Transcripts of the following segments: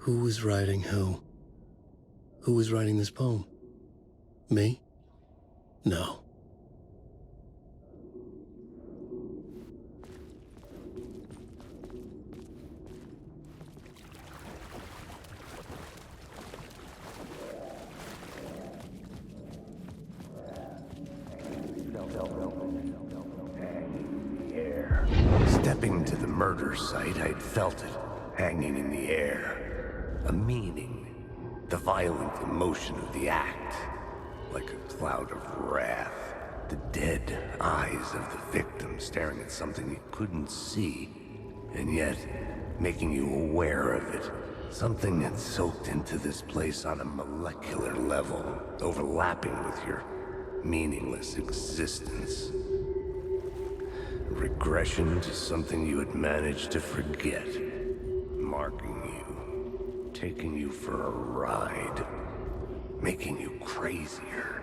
Who was writing who? Who was writing this poem? Me? No. Stepping to the murder site, I'd felt it, hanging in the air. A meaning. The violent emotion of the act. Like a cloud of wrath. The dead eyes of the victim staring at something you couldn't see. And yet, making you aware of it. Something that soaked into this place on a molecular level, overlapping with your meaningless existence. Regression to something you had managed to forget. Marking you. Taking you for a ride. Making you crazier.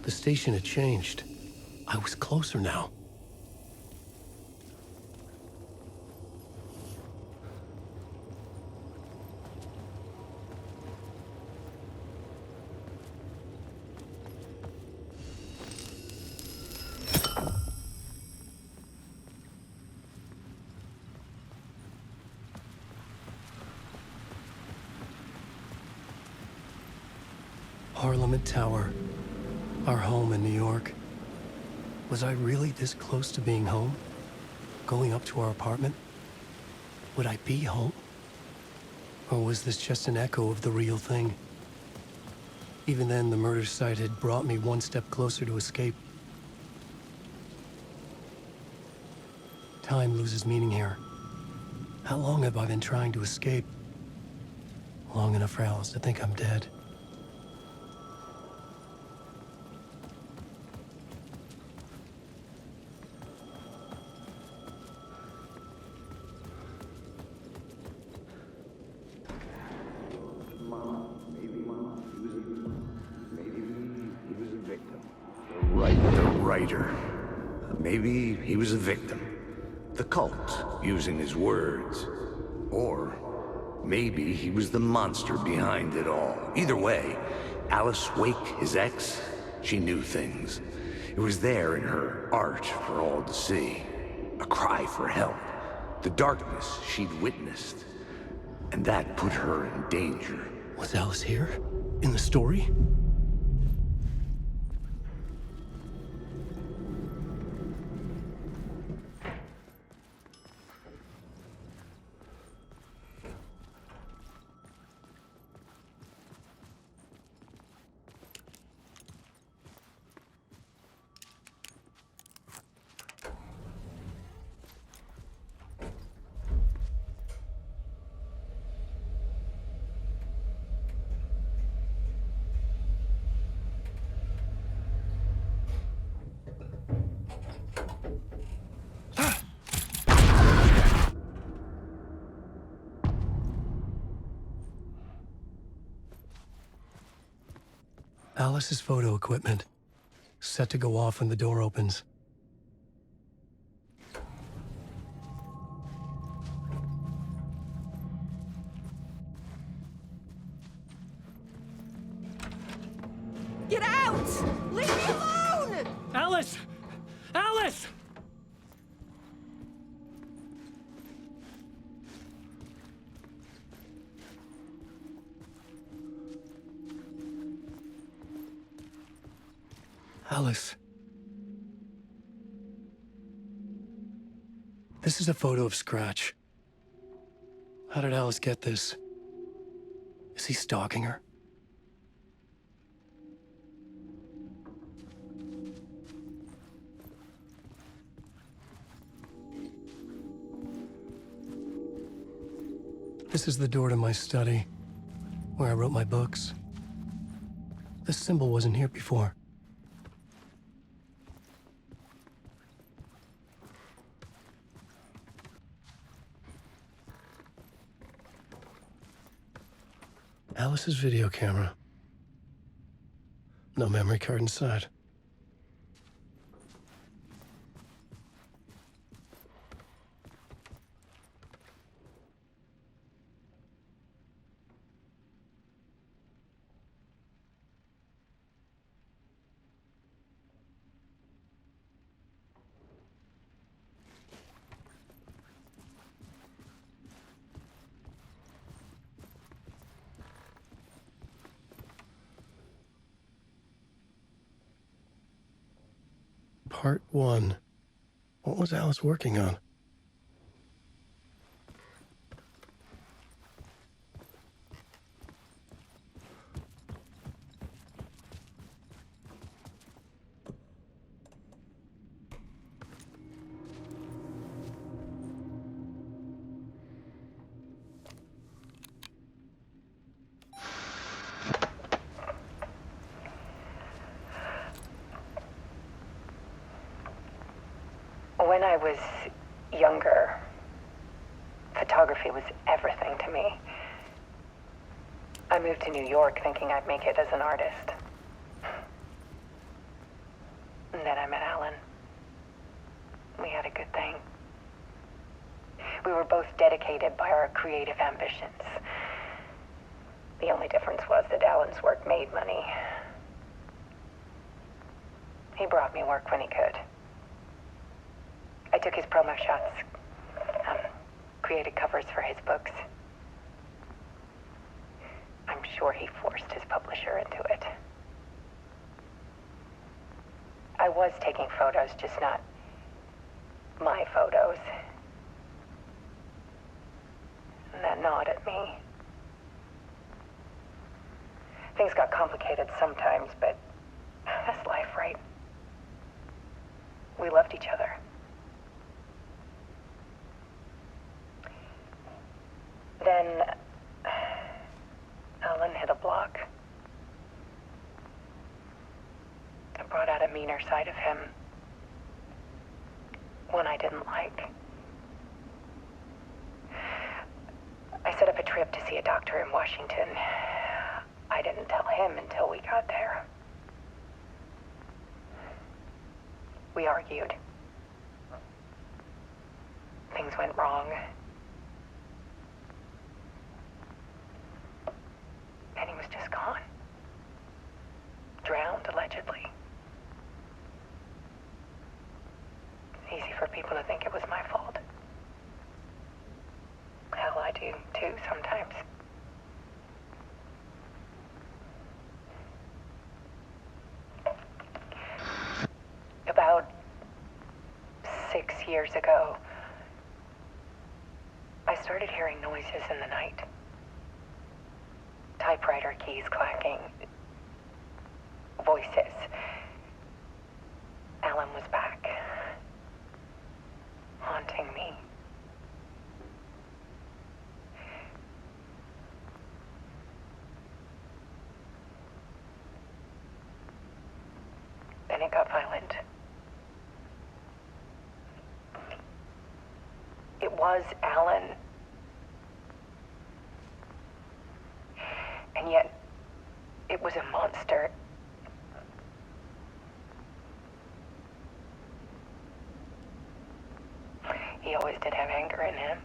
The station had changed. I was closer now. Parliament Tower. Our home in New York. Was I really this close to being home? Going up to our apartment? Would I be home? Or was this just an echo of the real thing? Even then, the murder site had brought me one step closer to escape. Time loses meaning here. How long have I been trying to escape? Long enough for Alice to think I'm dead. Maybe he was a victim. The cult, using his words. Or maybe he was the monster behind it all. Either way, Alice Wake, his ex, she knew things. It was there in her art for all to see. A cry for help. The darkness she'd witnessed. And that put her in danger. Was Alice here? In the story? Alice's photo equipment, set to go off when the door opens. Get out! Leave me alone! Alice! Alice! Alice. This is a photo of Scratch. How did Alice get this? Is he stalking her? This is the door to my study, where I wrote my books. This symbol wasn't here before. Alice's video camera. No memory card inside. Part 1. What was Alice working on? When I was younger, photography was everything to me. I moved to New York thinking I'd make it as an artist. And then I met Alan. We had a good thing. We were both dedicated by our creative ambitions. The only difference was that Alan's work made money. He brought me work when he could. I took his promo shots, created covers for his books. I'm sure he forced his publisher into it. I was taking photos, just not my photos. And that gnawed at me. Things got complicated sometimes, but that's life, right? We loved each other. Then Alan hit a block. It brought out a meaner side of him. One I didn't like. I set up a trip to see a doctor in Washington. I didn't tell him until we got there. We argued. Things went wrong. And he was just gone. Drowned, allegedly. It's easy for people to think it was my fault. Hell, I do too, sometimes. About 6 years ago, I started hearing noises in the night. Typewriter keys clacking. Voices. Alan was back. Haunting me. Then it got violent. It was Alan. And yet, it was a monster. He always did have anger in him.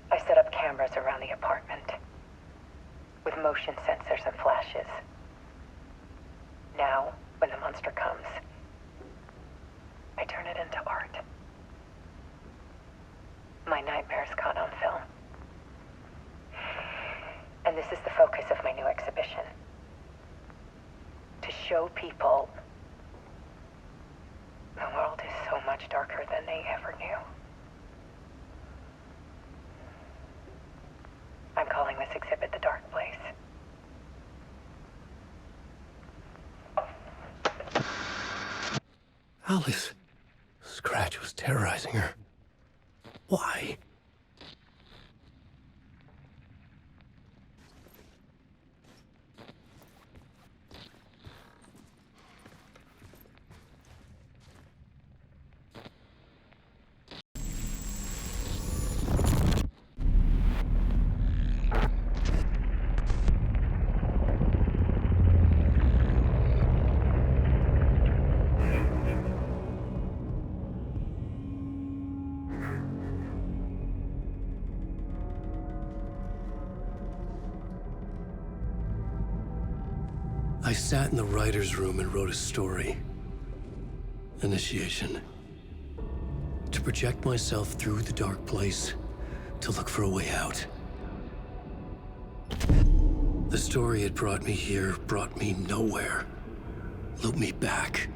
I set up cameras around the apartment with motion sensors and flashes. Now, when the monster comes, I turn it into art. My nightmares caught on film. And And this is the focus of my new exhibition. To show people the world is so much darker than they ever knew. I'm calling this exhibit The Dark Place. Alice. Scratch was terrorizing her. Why? I sat in the writer's room and wrote a story. Initiation. To project myself through the dark place, to look for a way out. The story had brought me here, brought me nowhere. Looped me back.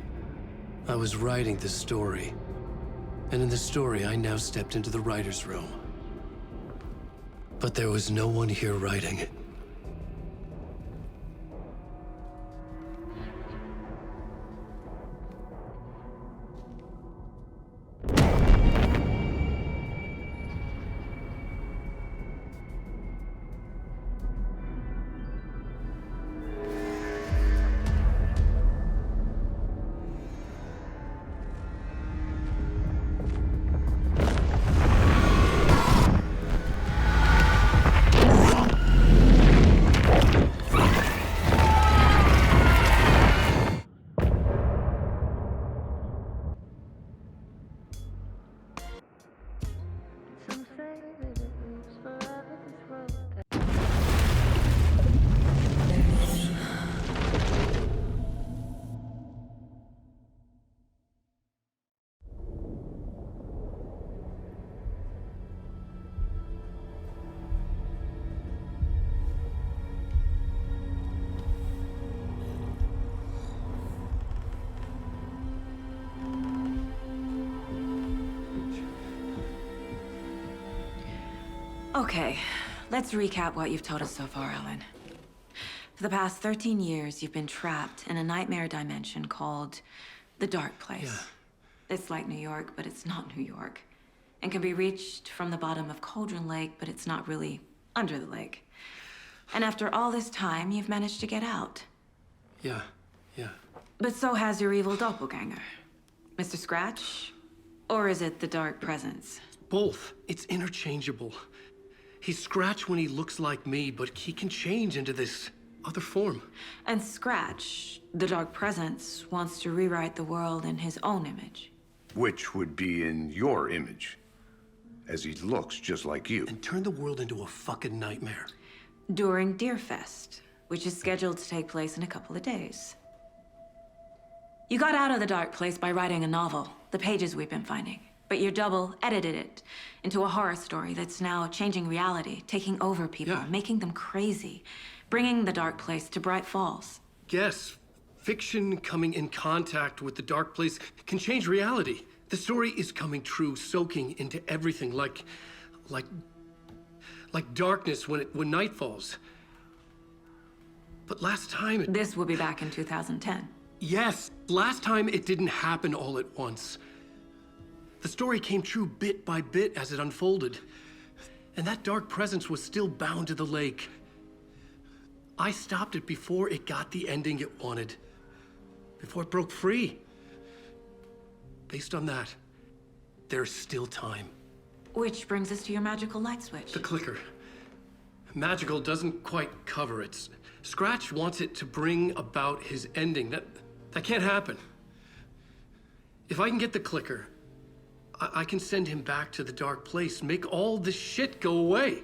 I was writing the story. And in the story, I now stepped into the writer's room. But there was no one here writing. Okay, let's recap what you've told us so far, Ellen. For the past 13 years, you've been trapped in a nightmare dimension called the Dark Place. Yeah. It's like New York, but it's not New York. And can be reached from the bottom of Cauldron Lake, but it's not really under the lake. And after all this time, you've managed to get out. Yeah. But so has your evil doppelganger. Mr. Scratch? Or is it the Dark Presence? Both. It's interchangeable. He's Scratch when he looks like me, but he can change into this other form. And Scratch, the Dark Presence, wants to rewrite the world in his own image. Which would be in your image, as he looks just like you. And turn the world into a fucking nightmare. During Deerfest, which is scheduled to take place in a couple of days. You got out of the Dark Place by writing a novel, the pages we've been finding. But your double edited it into a horror story that's now changing reality, taking over people, Yeah. making them crazy, bringing the Dark Place to Brightfalls. Yes, fiction coming in contact with the dark place can change reality. The story is coming true, soaking into everything like darkness when night falls. But last time This will be back in 2010. Yes, last time it didn't happen all at once. The story came true bit by bit as it unfolded. And that dark presence was still bound to the lake. I stopped it before it got the ending it wanted. Before it broke free. Based on that, there's still time. Which brings us to your magical light switch. The clicker. Magical doesn't quite cover it. Scratch wants it to bring about his ending. That can't happen. If I can get the clicker, I can send him back to the dark place, make all this shit go away.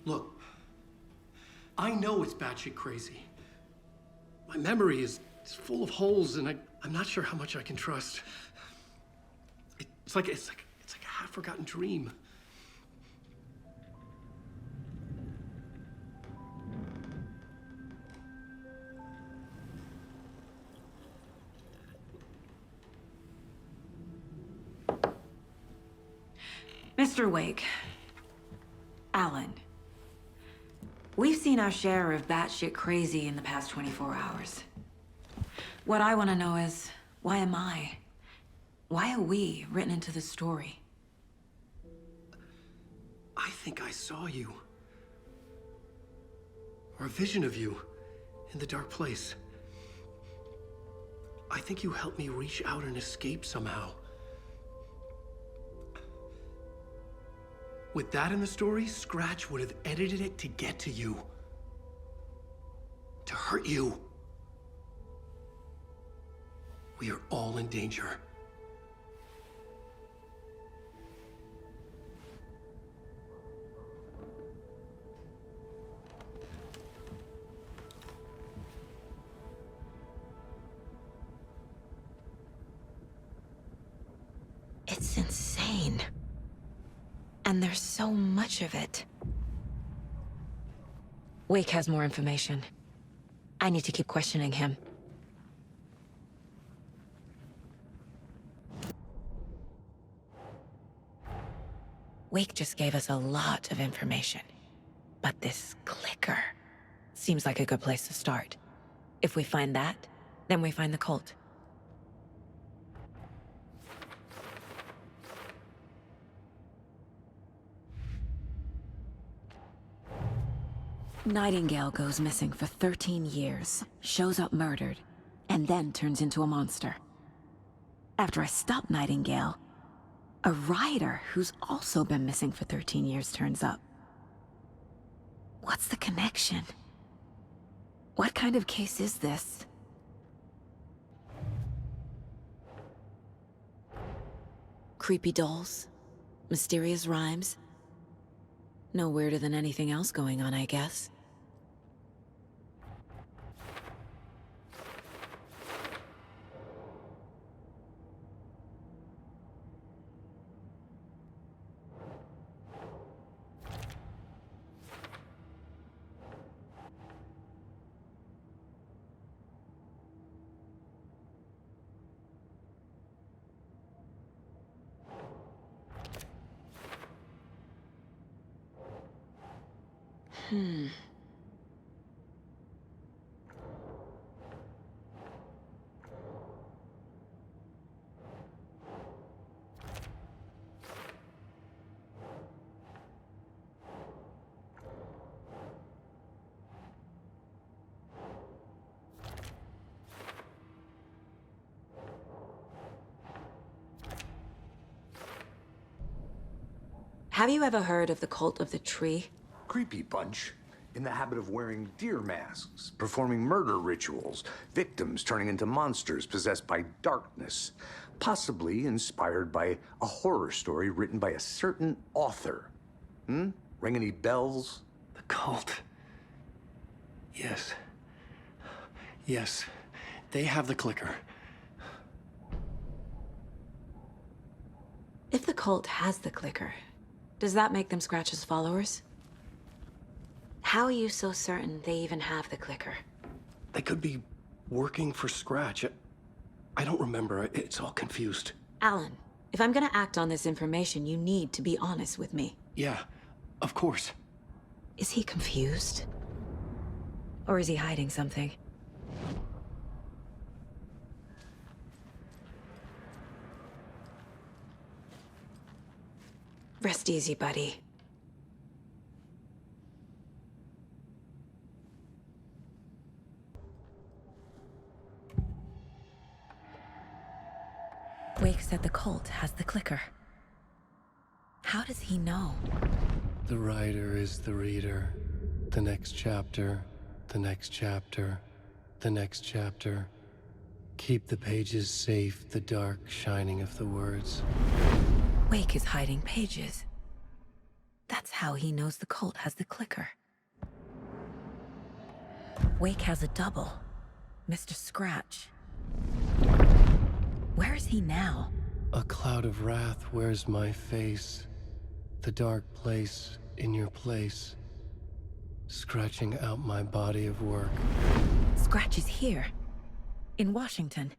Look, I know it's batshit crazy. My memory is full of holes, and I'm not sure how much I can trust. It's like a half-forgotten dream. Mr. Wake. Alan. We've seen our share of batshit crazy in the past 24 hours. What I want to know is, why am I? Why are we written into the story? I think I saw you. Or a vision of you in the dark place. I think you helped me reach out and escape somehow. With that in the story, Scratch would have edited it to get to you. To hurt you. We are all in danger. It's insane. And there's so much of it. Wake has more information. I need to keep questioning him. Wake just gave us a lot of information. But this clicker seems like a good place to start. If we find that, then we find the cult. Nightingale goes missing for 13 years, shows up murdered, and then turns into a monster. After I stop Nightingale, a writer who's also been missing for 13 years turns up. What's the connection? What kind of case is this? Creepy dolls? Mysterious rhymes? No weirder than anything else going on, I guess. Have you ever heard of the cult of the tree? Creepy bunch. In the habit of wearing deer masks, performing murder rituals, victims turning into monsters possessed by darkness, possibly inspired by a horror story written by a certain author. Ring any bells? The cult. Yes. Yes. They have the clicker. If the cult has the clicker, does that make them Scratch's followers? How are you so certain they even have the clicker? They could be working for Scratch. I don't remember. It's all confused. Alan, if I'm gonna act on this information, you need to be honest with me. Yeah, of course. Is he confused? Or is he hiding something? Rest easy, buddy. Wake said the cult has the clicker. How does he know? The writer is the reader. The next chapter, the next chapter, the next chapter. Keep the pages safe, the dark shining of the words. Wake is hiding pages. That's how he knows the cult has the clicker. Wake has a double, Mr. Scratch. Where is he now? A cloud of wrath wears my face, the dark place in your place, scratching out my body of work. Scratch is here, in Washington.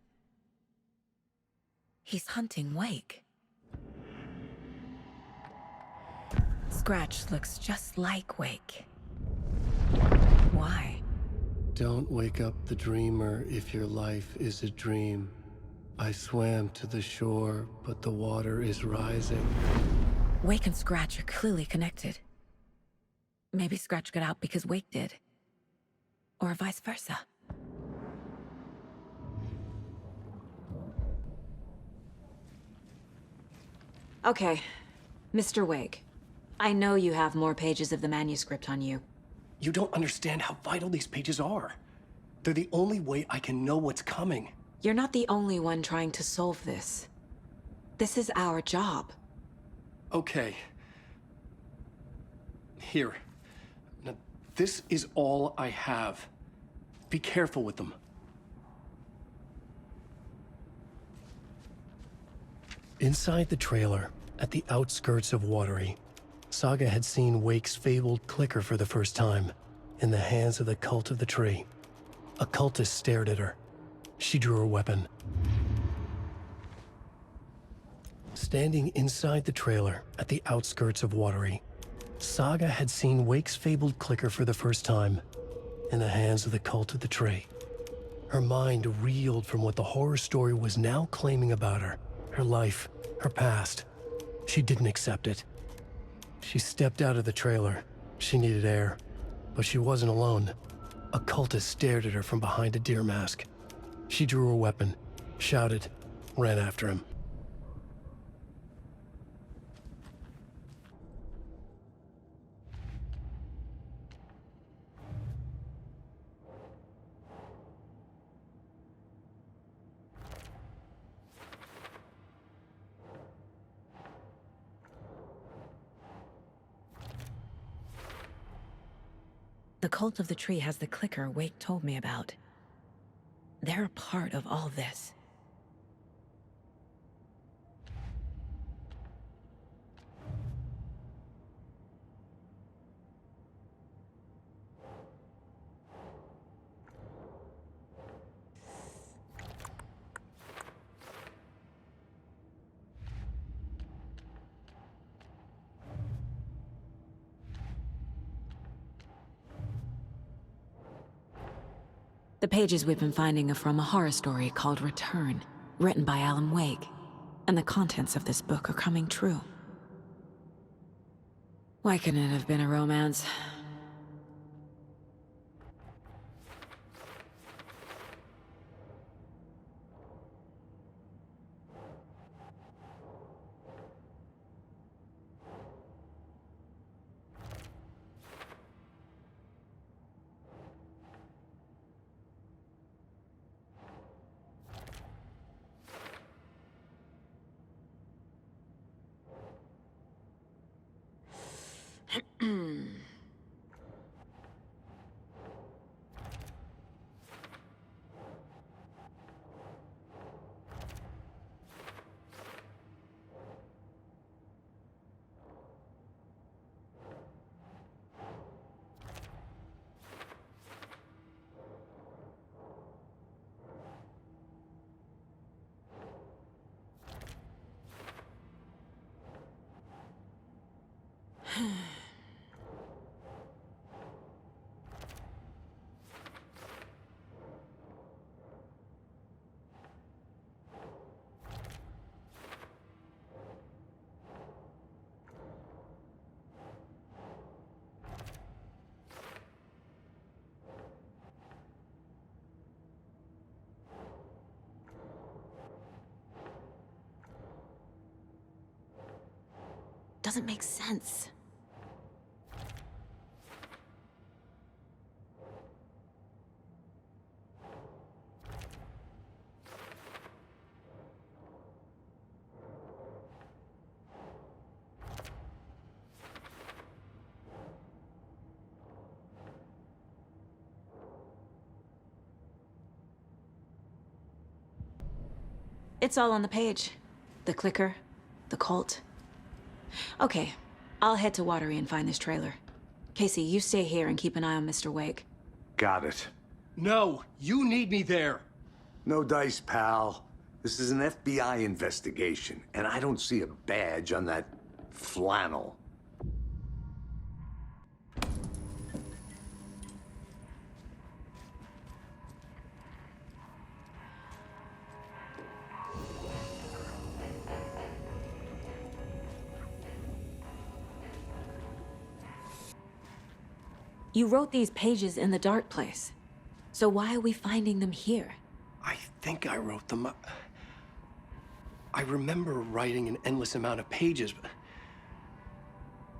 He's hunting Wake. Scratch looks just like Wake. Why? Don't wake up the dreamer if your life is a dream. I swam to the shore, but the water is rising. Wake and Scratch are clearly connected. Maybe Scratch got out because Wake did. Or vice versa. Okay, Mr. Wake. I know you have more pages of the manuscript on you. You don't understand how vital these pages are. They're the only way I can know what's coming. You're not the only one trying to solve this. This is our job. Okay. Here. Now, this is all I have. Be careful with them. Inside the trailer, at the outskirts of Watery, Saga had seen Wake's fabled clicker for the first time, in the hands of the cult of the tree. A cultist stared at her. She drew her weapon. Standing inside the trailer, at the outskirts of Watery, Saga had seen Wake's fabled clicker for the first time, in the hands of the cult of the tree. Her mind reeled from what the horror story was now claiming about her. Her life, her past. She didn't accept it. She stepped out of the trailer. She needed air. But she wasn't alone. A cultist stared at her from behind a deer mask. She drew her weapon, shouted, ran after him. The cult of the tree has the clicker Wake told me about. They're a part of all this. The pages we've been finding are from a horror story called Return, written by Alan Wake. And the contents of this book are coming true. Why couldn't it have been a romance? Doesn't make sense. It's all on the page. The clicker? The cult? Okay, I'll head to Watery and find this trailer. Casey, you stay here and keep an eye on Mr. Wake. Got it. No, you need me there. No dice, pal. This is an FBI investigation, and I don't see a badge on that flannel. You wrote these pages in the dark place. So why are we finding them here? I think I wrote them. I remember writing an endless amount of pages, but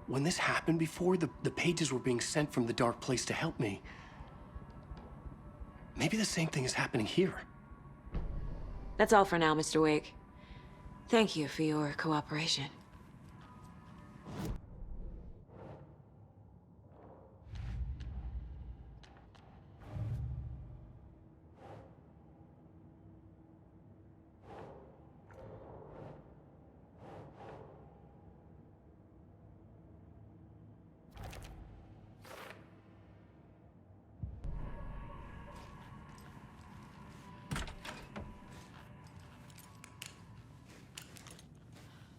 when this happened before, the pages were being sent from the dark place to help me. Maybe the same thing is happening here. That's all for now, Mr. Wake. Thank you for your cooperation.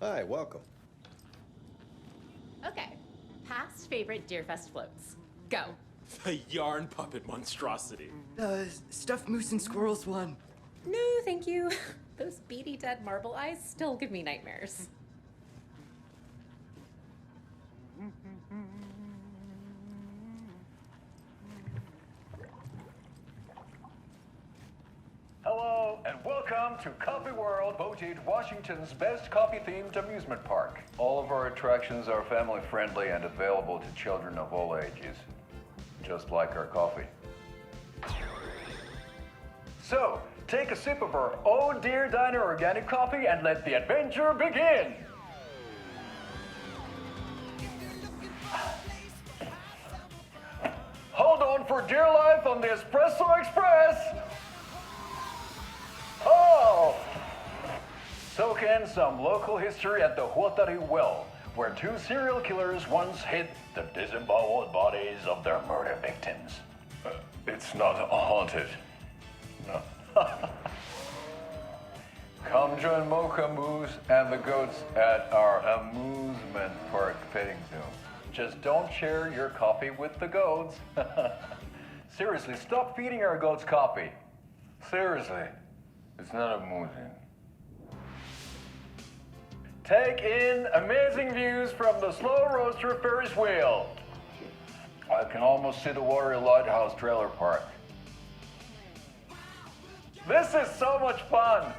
Hi, welcome. Okay, past favorite Deerfest floats. Go. The yarn puppet monstrosity. Stuffed moose and squirrels one. No, thank you. Those beady dead marble eyes still give me nightmares. Hello, and welcome to Coffee World, voted Washington's best coffee-themed amusement park. All of our attractions are family-friendly and available to children of all ages, just like our coffee. So, take a sip of our Oh Dear Diner organic coffee and let the adventure begin! Hold on for dear life on the Espresso Express! Oh! Soak in some local history at the Huatari Well, where two serial killers once hid the disemboweled bodies of their murder victims. It's not haunted. No. Come join Mocha Moose and the goats at our amusement park petting zoo. Just don't share your coffee with the goats. Seriously, stop feeding our goats coffee. Seriously. It's not amusing. Take in amazing views from the Slow Roaster Ferris wheel. I can almost see the Watery Lighthouse trailer park. This is so much fun.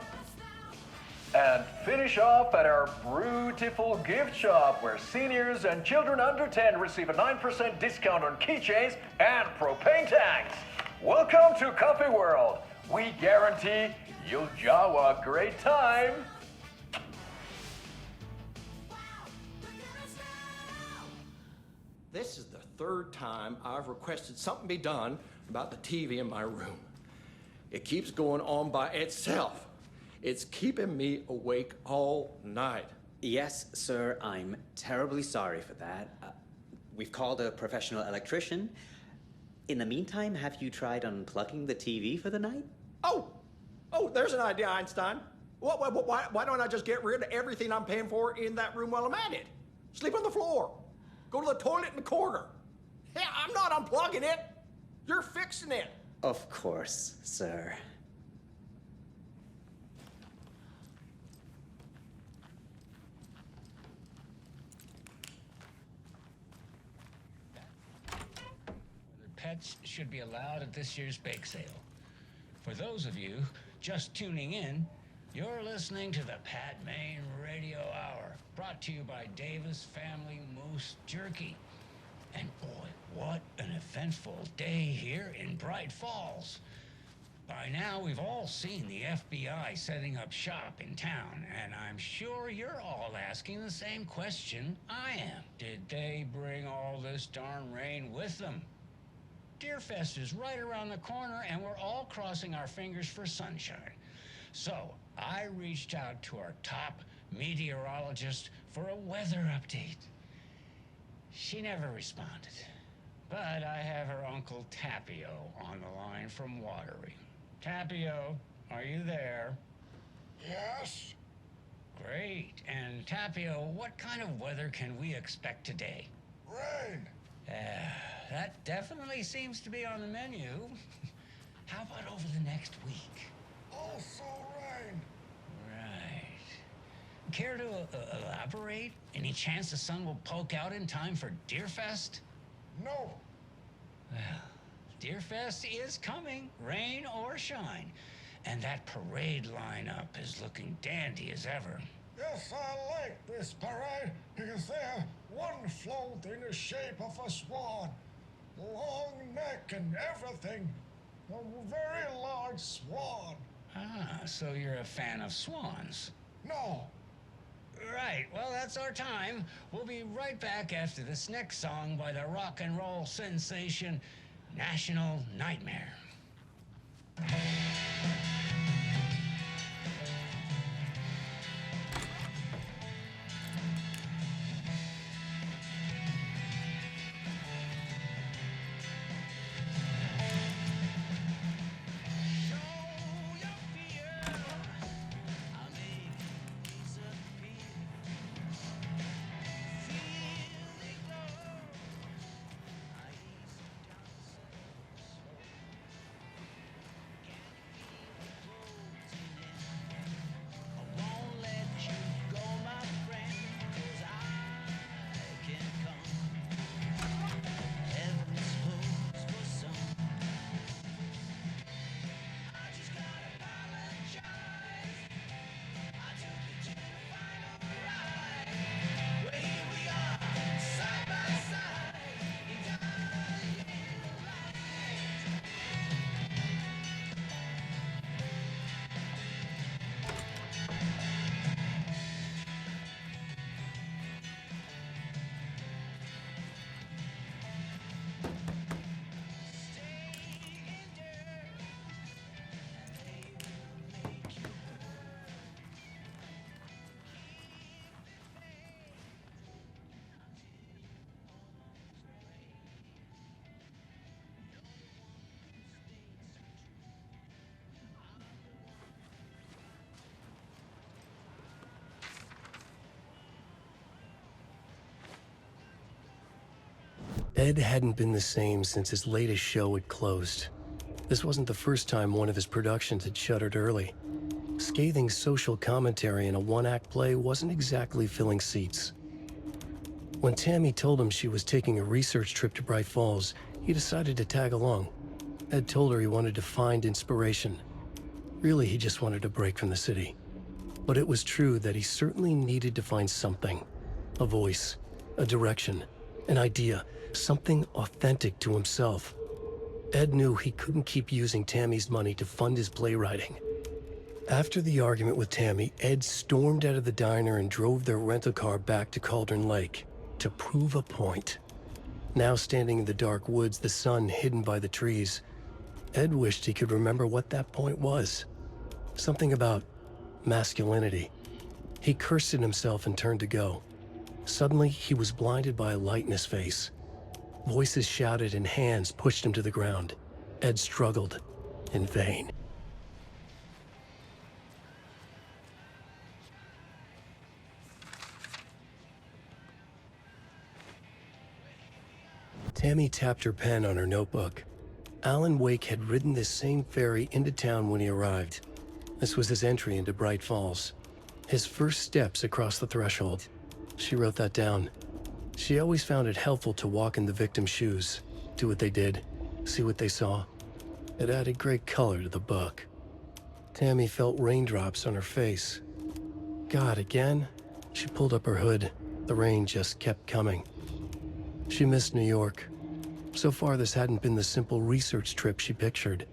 And finish off at our beautiful gift shop where seniors and children under 10 receive a 9% discount on keychains and propane tanks. Welcome to Coffee World. We guarantee you'll jaw a great time. This is the third time I've requested something be done about the TV in my room. It keeps going on by itself. It's keeping me awake all night. Yes, sir, I'm terribly sorry for that. We've called a professional electrician. In the meantime, have you tried unplugging the TV for the night? Oh, there's an idea, Einstein. Why don't I just get rid of everything I'm paying for in that room while I'm at it? Sleep on the floor. Go to the toilet in the corner. Hey, I'm not unplugging it. You're fixing it. Of course, sir. Pets should be allowed at this year's bake sale. For those of you just tuning in, you're listening to the Pat Maine Radio Hour, brought to you by Davis Family Moose Jerky. And boy, what an eventful day here in Braight-Fals. By now, we've all seen the FBI setting up shop in town, and I'm sure you're all asking the same question I am. Did they bring all this darn rain with them? Deerfest is right around the corner, and we're all crossing our fingers for sunshine. So I reached out to our top meteorologist for a weather update. She never responded. But I have her Uncle Tapio on the line from Watery. Tapio, are you there? Yes? Great. And Tapio, what kind of weather can we expect today? Rain. That definitely seems to be on the menu. How about over the next week? Also rain. Right. Care to elaborate? Any chance the sun will poke out in time for Deerfest? No. Well, Deerfest is coming, rain or shine. And that parade lineup is looking dandy as ever. Yes, I like this parade because they have one float in the shape of a swan. Long neck and everything. A very large swan. Ah, so you're a fan of swans. No. Right, well, that's our time. We'll be right back after this next song by the rock and roll sensation, National Nightmare. Ed hadn't been the same since his latest show had closed. This wasn't the first time one of his productions had shuttered early. Scathing social commentary in a one-act play wasn't exactly filling seats. When Tammy told him she was taking a research trip to Braight-Fals, he decided to tag along. Ed told her he wanted to find inspiration. Really, he just wanted a break from the city. But it was true that he certainly needed to find something. A voice, a direction, an idea, something authentic to himself. Ed knew he couldn't keep using Tammy's money to fund his playwriting. After the argument with Tammy, Ed stormed out of the diner and drove their rental car back to Cauldron Lake to prove a point. Now standing in the dark woods, the sun hidden by the trees, Ed wished he could remember what that point was. Something about masculinity. He cursed at himself and turned to go. Suddenly, he was blinded by a light in his face. Voices shouted and hands pushed him to the ground. Ed struggled, in vain. Tammy tapped her pen on her notebook. Alan Wake had ridden this same ferry into town when he arrived. This was his entry into Braight-Fals. His first steps across the threshold. She wrote that down. She always found it helpful to walk in the victim's shoes, do what they did, see what they saw. It added great color to the book. Tammy felt raindrops on her face. God, again? She pulled up her hood. The rain just kept coming. She missed New York. So far, this hadn't been the simple research trip she pictured.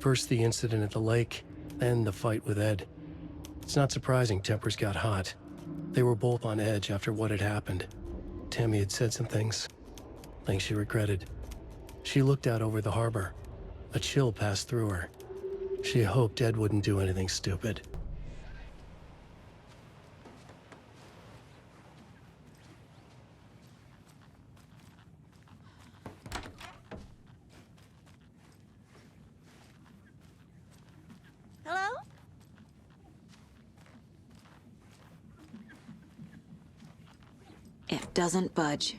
First the incident at the lake, then the fight with Ed. It's not surprising tempers got hot. They were both on edge after what had happened. Tammy had said some things she regretted. She looked out over the harbor. A chill passed through her. She hoped Ed wouldn't do anything stupid. It doesn't budge.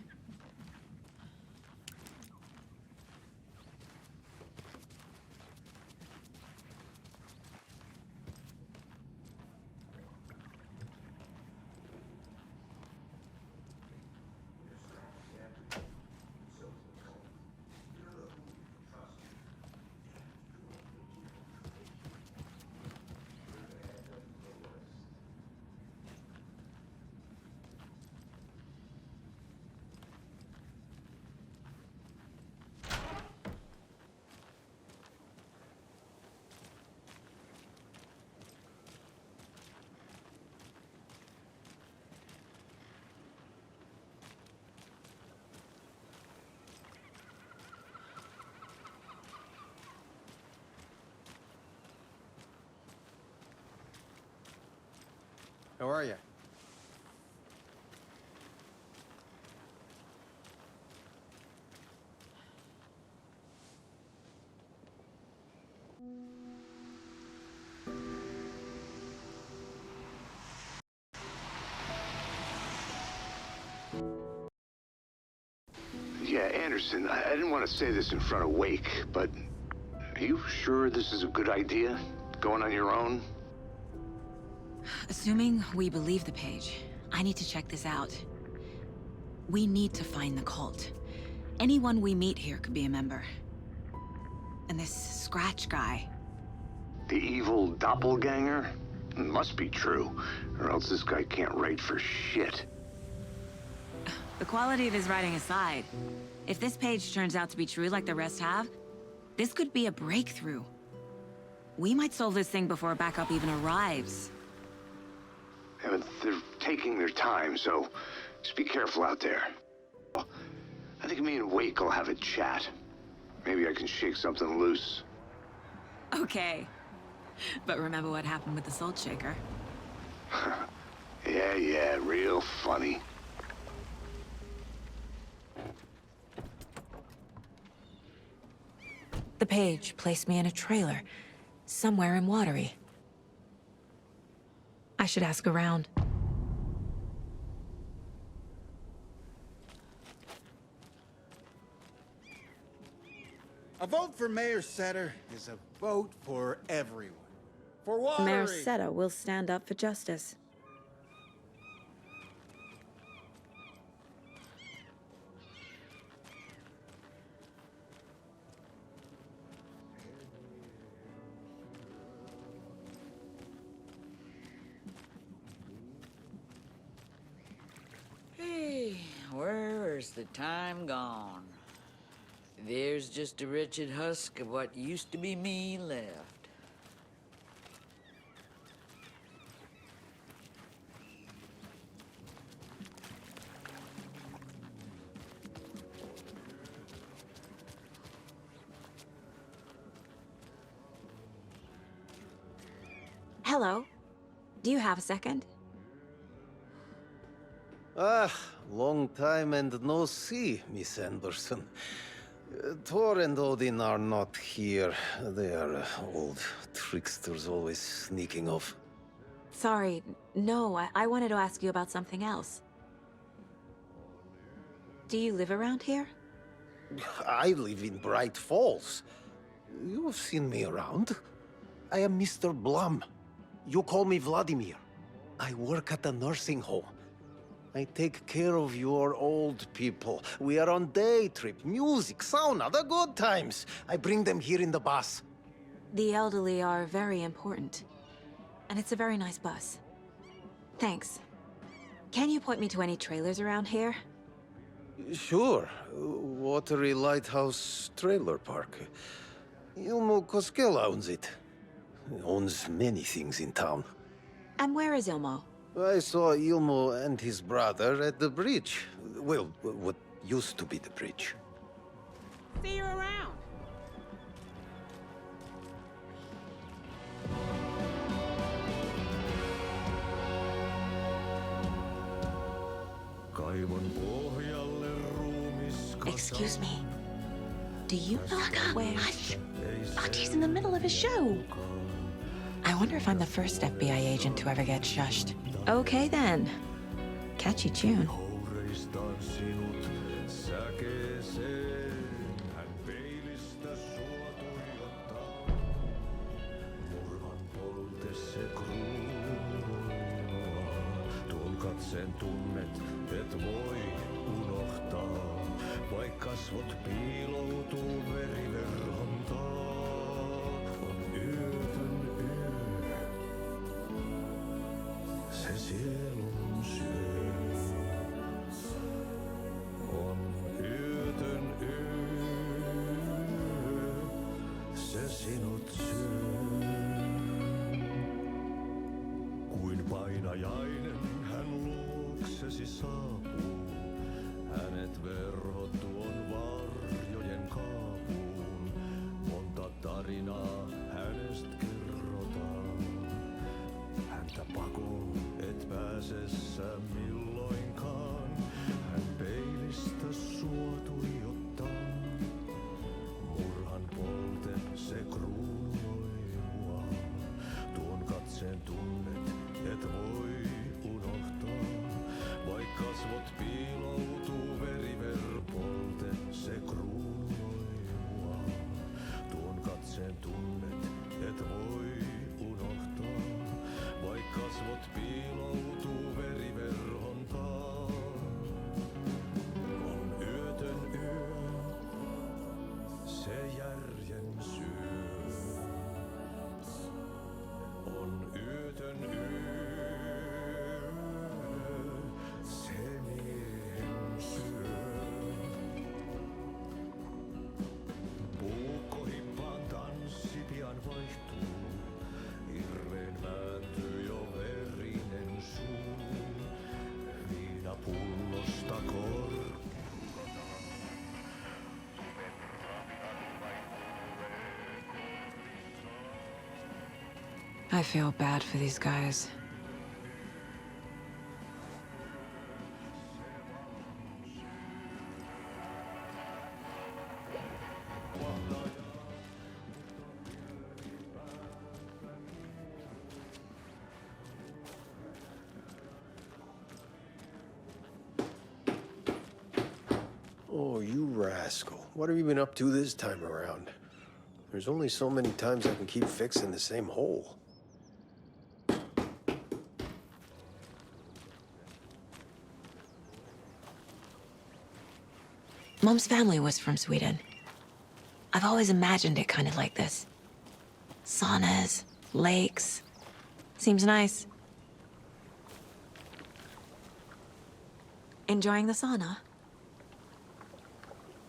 How are you? Yeah, Anderson, I didn't want to say this in front of Wake, but are you sure this is a good idea? Going on your own? Assuming we believe the page, I need to check this out. We need to find the cult. Anyone we meet here could be a member. And this Scratch guy. The evil doppelganger? Must be true, or else this guy can't write for shit. The quality of his writing aside, if this page turns out to be true like the rest have, this could be a breakthrough. We might solve this thing before backup even arrives. Yeah, but they're taking their time, so just be careful out there. I think me and Wake will have a chat. Maybe I can shake something loose. Okay. But remember what happened with the salt shaker? Yeah, real funny. The page placed me in a trailer, somewhere in Watery. I should ask around. A vote for Mayor Setter is a vote for everyone. For Watery! Mayor Seta will stand up for justice. Hey, where's the time gone? There's just a wretched husk of what used to be me left. Hello. Do you have a second? Ah, long time and no see, Miss Anderson. Thor and Odin are not here. They are old tricksters always sneaking off. Sorry, no, I wanted to ask you about something else. Do you live around here? I live in Braight-Fals. You've seen me around. I am Mr. Blum. You call me Vladimir. I work at a nursing home. I take care of your old people. We are on day trip, music, sauna, the good times. I bring them here in the bus. The elderly are very important. And it's a very nice bus. Thanks. Can you point me to any trailers around here? Sure. Watery Lighthouse Trailer Park. Ilmo Koskela owns it. He owns many things in town. And where is Ilmo? I saw Ilmo and his brother at the bridge. Well, what used to be the bridge. See you around. Excuse me. Do you know where... Hush! Archie's in the middle of a show. I wonder if I'm the first FBI agent to ever get shushed. Okay then. Catchy tune. Muistan sinut säkeeseen, hän peilistä sua tuijottaa. Murhan poltesse kruunua, tuon katseen tunnet et voi unohtaa. Vaik kasvot piiloutuu veriverhon taa, on yötön yö, se sielun syö. On yötön yö, se sinut syö. Kuin painajainen hän luoksesi saapuu, hänet verhot tuon varjojen kaapuun. Monta tarinaa hänestä kerrotaan, häntä pakoon et pääsessä milloinkaan. Hän peilistä sua tuijottaa, murhan polte se kruunoi mua. Tuon katseen tunnet et voi unohtaa, vaik kasvot piiloutuu veriverpolte se kruunoi mua. Tuon katseen tunnet et voi unohtaa, vaik kasvot piiloutuu veriverhon taa. On yötön yö, se järjen syö. On yötön yö, se miehen syö. Puukkohippaan tanssi pian vaihtuu, irveen vääntyy jo verinen suu. Viinapullosta I feel bad for these guys. Oh, you rascal. What have you been up to this time around? There's only so many times I can keep fixing the same hole. Mom's family was from Sweden. I've always imagined it kind of like this. Saunas, lakes. Seems nice. Enjoying the sauna?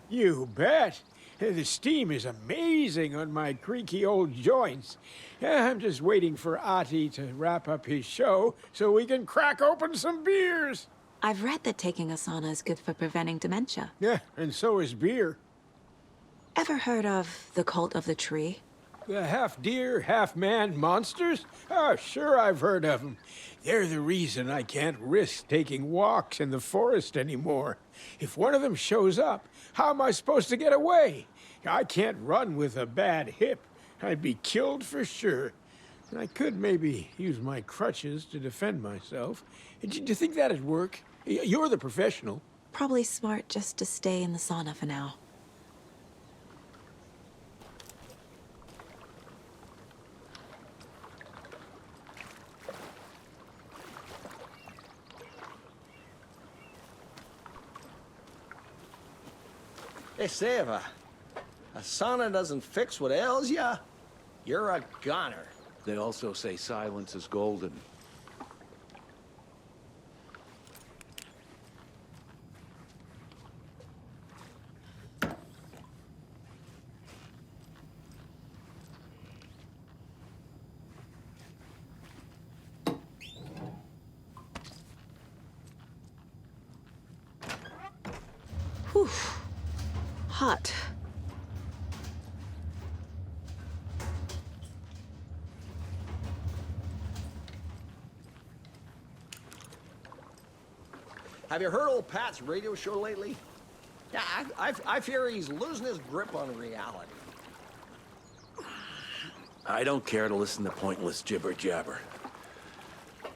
You bet. The steam is amazing on my creaky old joints. I'm just waiting for Ati to wrap up his show so we can crack open some beers. I've read that taking a sauna is good for preventing dementia. Yeah, and so is beer. Ever heard of the cult of the tree? The half-deer, half-man monsters? Oh, sure I've heard of them. They're the reason I can't risk taking walks in the forest anymore. If one of them shows up, how am I supposed to get away? I can't run with a bad hip. I'd be killed for sure. I could maybe use my crutches to defend myself. Do you think that'd work? You're the professional. Probably smart just to stay in the sauna for now. Hey, Seva, a sauna doesn't fix what ails ya? You're a goner. They also say silence is golden. Whew. Hot. Have you heard old Pat's radio show lately? Yeah, I fear he's losing his grip on reality. I don't care to listen to pointless jibber-jabber.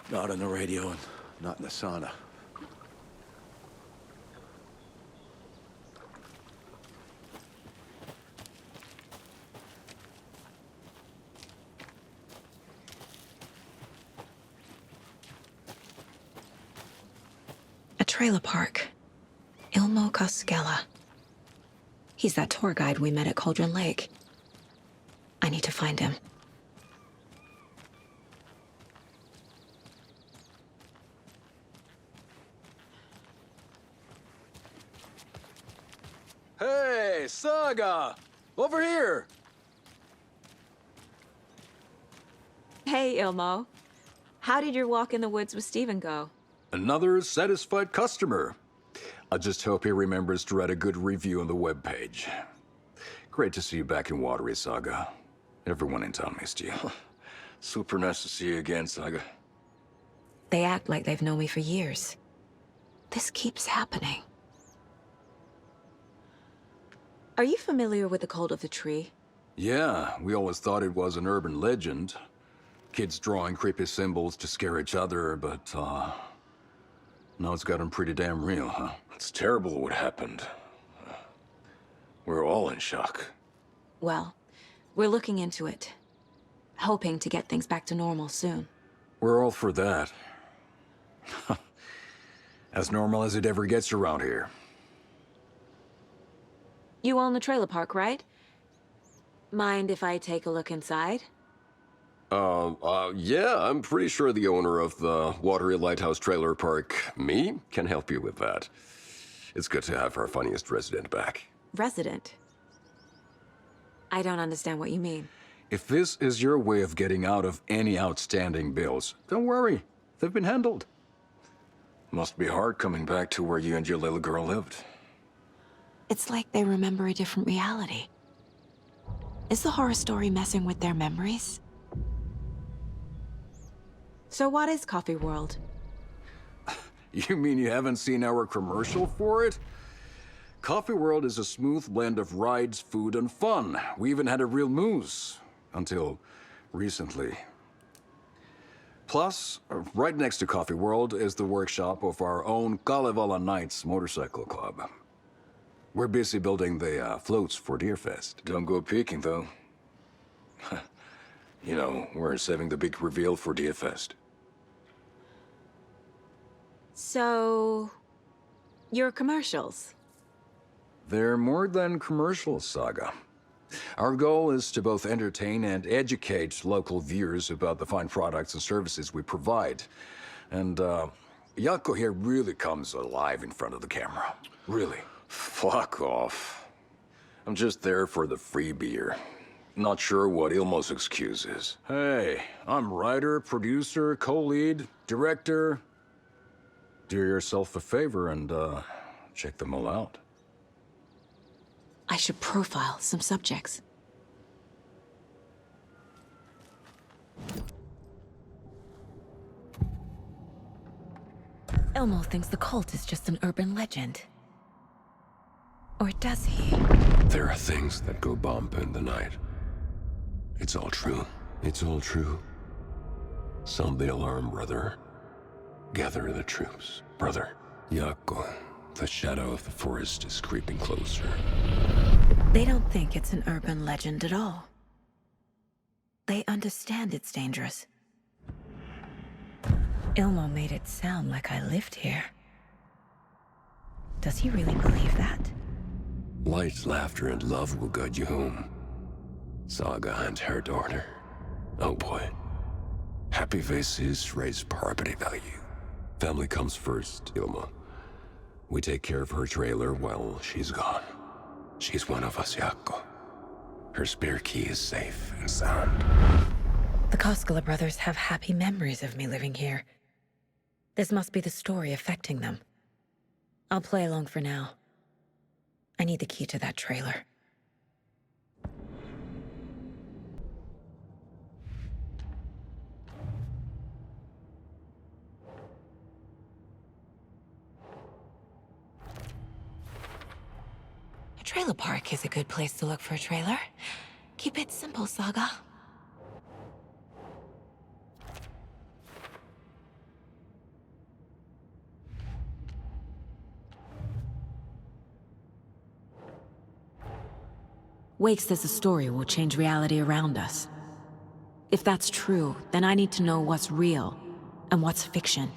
Not on the radio and not in the sauna. trailer park. Ilmo Koskela. He's that tour guide we met at Cauldron Lake. I need to find him. Hey, Saga! Over here! Hey, Ilmo. How did your walk in the woods with Steven go? Another satisfied customer. I just hope he remembers to write a good review on the webpage. Great to see you back in Watery, Saga. Everyone in town missed you. Super nice to see you again, Saga. They act like they've known me for years. This keeps happening. Are you familiar with the Cult of the Tree? Yeah, we always thought it was an urban legend. Kids drawing creepy symbols to scare each other, but, now it's gotten pretty damn real, huh? It's terrible what happened. We're all in shock. Well, we're looking into it. Hoping to get things back to normal soon. We're all for that. As normal as it ever gets around here. You own the trailer park, right? Mind if I take a look inside? Yeah, I'm pretty sure the owner of the Watery Lighthouse Trailer Park, me, can help you with that. It's good to have our funniest resident back. Resident? I don't understand what you mean. If this is your way of getting out of any outstanding bills, don't worry. They've been handled. Must be hard coming back to where you and your little girl lived. It's like they remember a different reality. Is the horror story messing with their memories? So what is Coffee World? You mean you haven't seen our commercial for it? Coffee World is a smooth blend of rides, food, and fun. We even had a real moose. Until recently. Plus, right next to Coffee World is the workshop of our own Kalevala Knights Motorcycle Club. We're busy building the floats for Deerfest. Don't go peeking, though. You know, we're saving the big reveal for Deerfest. So... your commercials? They're more than commercials, Saga. Our goal is to both entertain and educate local viewers about the fine products and services we provide. And, Jaakko here really comes alive in front of the camera. Really. Fuck off. I'm just there for the free beer. Not sure what Ilmo's excuse is. Hey, I'm writer, producer, co-lead, director. Do yourself a favor and, check them all out. I should profile some subjects. Elmo thinks the cult is just an urban legend. Or does he? There are things that go bump in the night. It's all true. It's all true. Sound the alarm, brother. Gather the troops, brother. Jaakko, the shadow of the forest is creeping closer. They don't think it's an urban legend at all. They understand it's dangerous. Ilmo made it sound like I lived here. Does he really believe that? Light, laughter, and love will guide you home. Saga and her daughter. Oh boy. Happy faces raise property value. Family comes first, Ilma. We take care of her trailer while she's gone. She's one of us, Jaakko. Her spare key is safe and sound. The Koskela brothers have happy memories of me living here. This must be the story affecting them. I'll play along for now. I need the key to that trailer. A trailer park is a good place to look for a trailer. Keep it simple, Saga. Wake says the story will change reality around us. If that's true, then I need to know what's real and what's fiction.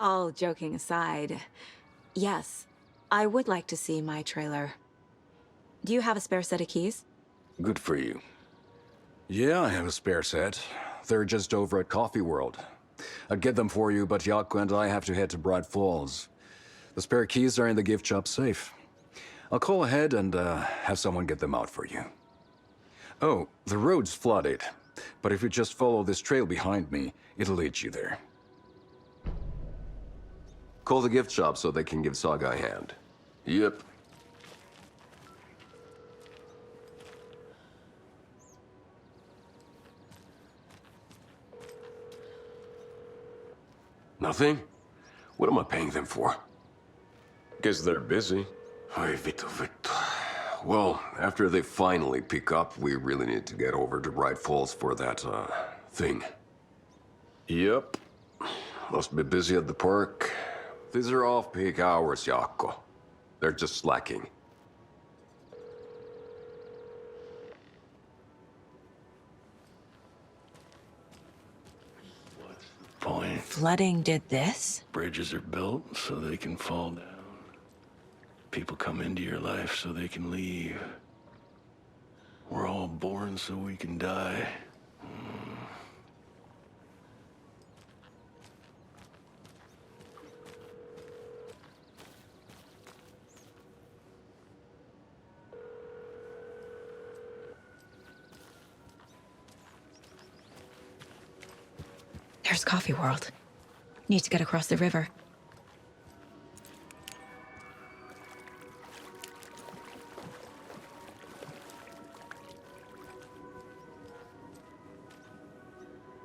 All joking aside, yes, I would like to see my trailer. Do you have a spare set of keys? Good for you. Yeah, I have a spare set. They're just over at Coffee World. I'd get them for you, but Jaakko and I have to head to Braight-Fals. The spare keys are in the gift shop safe. I'll call ahead and have someone get them out for you. Oh, the road's flooded, but if you just follow this trail behind me, it'll lead you there. Call the gift shop so they can give Saga a hand. Yep. Nothing? What am I paying them for? Guess they're busy. Ay, Vito. Well, after they finally pick up, we really need to get over to Braight-Fals for that, thing. Yep. Must be busy at the park. These are off-peak hours, Jaakko. They're just slacking. What's the point? Flooding did this? Bridges are built so they can fall down. People come into your life so they can leave. We're all born so we can die. There's Coffee World. Need to get across the river.